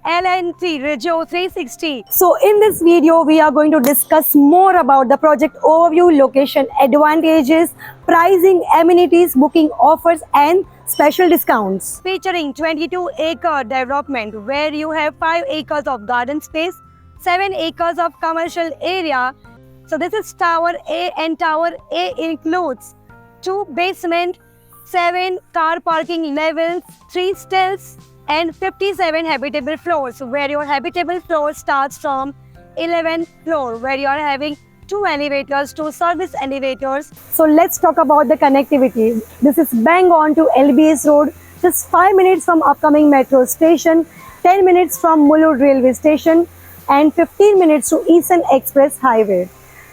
L&T Rejo 360. So in this video, we are going to discuss more about the project overview, location advantages, pricing, amenities, booking offers and special discounts. Featuring 22-acre development where you have 5 acres of garden space, 7 acres of commercial area. So this is Tower A, and Tower A includes 2 basement, 7 car parking levels, 3 stalls and 57 habitable floors, where your habitable floor starts from 11th floor, where you are having 2 elevators, 2 service elevators. So let's talk about the connectivity. This is bang on to LBS Road, just 5 minutes from upcoming metro station, 10 minutes from Mulund railway station and 15 minutes to Eastern Express Highway.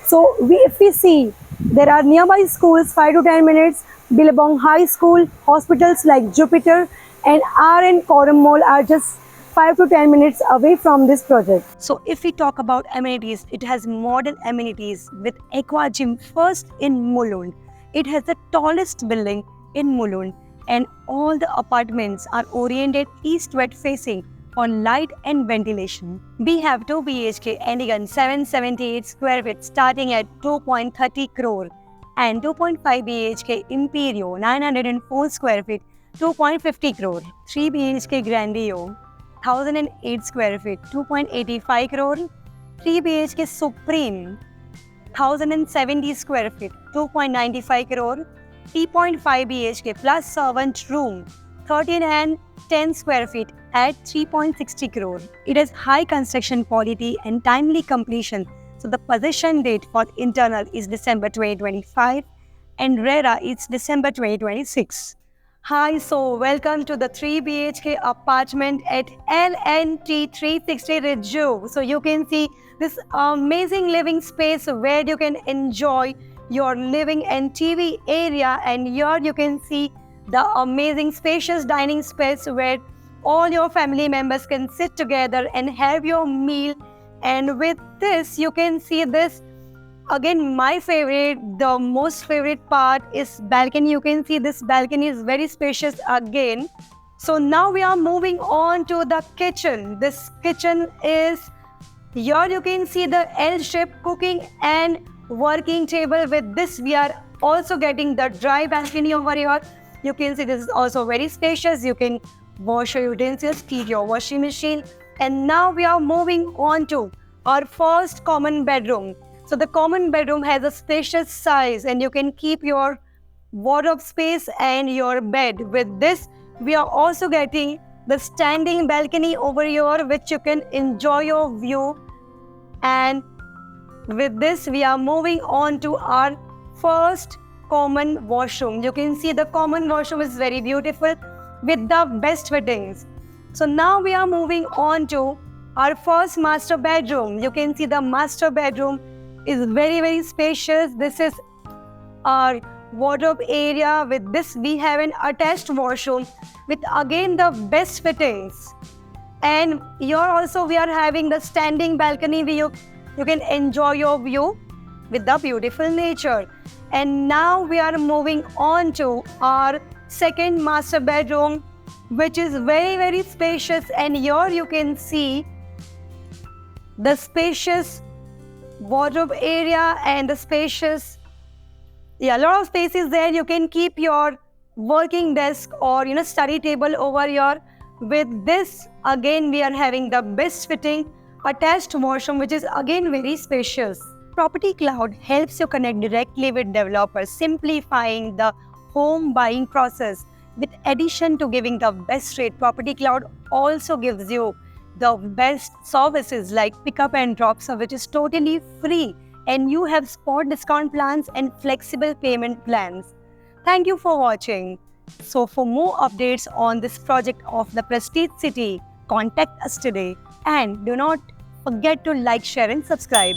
So if we see, there are nearby schools 5 to 10 minutes, Billabong High School, hospitals like Jupiter and RN Coram Mall are just 5 to 10 minutes away from this project. So if we talk about amenities, it has modern amenities with Aqua Gym first in Mulund. It has the tallest building in Mulund and all the apartments are oriented east-west facing for light and ventilation. We have 2 BHK Elegant 778 square feet starting at 2.30 crore and 2.5 BHK Imperio 904 square feet 2.50 crore, 3 BHK Grandio 1008 square feet 2.85 crore, 3 BHK Supreme 1070 square feet 2.95 crore, 3.5 BHK plus servant room 13 and 10 square feet at 3.60 crore. It has high construction quality and timely completion. So the possession date for internal is December 2025 and RERA is December 2026. Hi, so welcome to the 3 BHK apartment at L&T 360 Rejo. So you can see this amazing living space where you can enjoy your living and TV area, and here you can see the amazing spacious dining space where all your family members can sit together and have your meal. And with this you can see this, again my favorite, the most favorite part is balcony. You can see this balcony is very spacious again. So now we are moving on to the kitchen. This kitchen is, here you can see the L-shaped cooking and working table. With this we are also getting the dry balcony over here. You can see this is also very spacious. You can wash your utensils, keep your washing machine. And now we are moving on to our first common bedroom. So the common bedroom has a spacious size and you can keep your wardrobe space and your bed. With this, we are also getting the standing balcony over here, which you can enjoy your view. And with this, we are moving on to our first common washroom. You can see the common washroom is very beautiful with the best fittings. So now we are moving on to our first master bedroom. You can see the master bedroom is very spacious. This is our wardrobe area. With this we have an attached washroom with again the best fittings. And here also we are having the standing balcony where you can enjoy your view with the beautiful nature. And now we are moving on to our second master bedroom, which is very spacious. And here you can see the spacious wardrobe area and the spacious, a lot of spaces there. You can keep your working desk or study table over here. With this again we are having the best fitting attached washroom, which is again very spacious. Property Cloud helps you connect directly with developers, simplifying the home buying process. With addition to giving the best rate, Property Cloud also gives you the best services like pickup and drop, which is totally free, and you have spot discount plans and flexible payment plans. Thank you for watching. So for more updates on this project of the Prestige City, contact us today and do not forget to like, share and subscribe.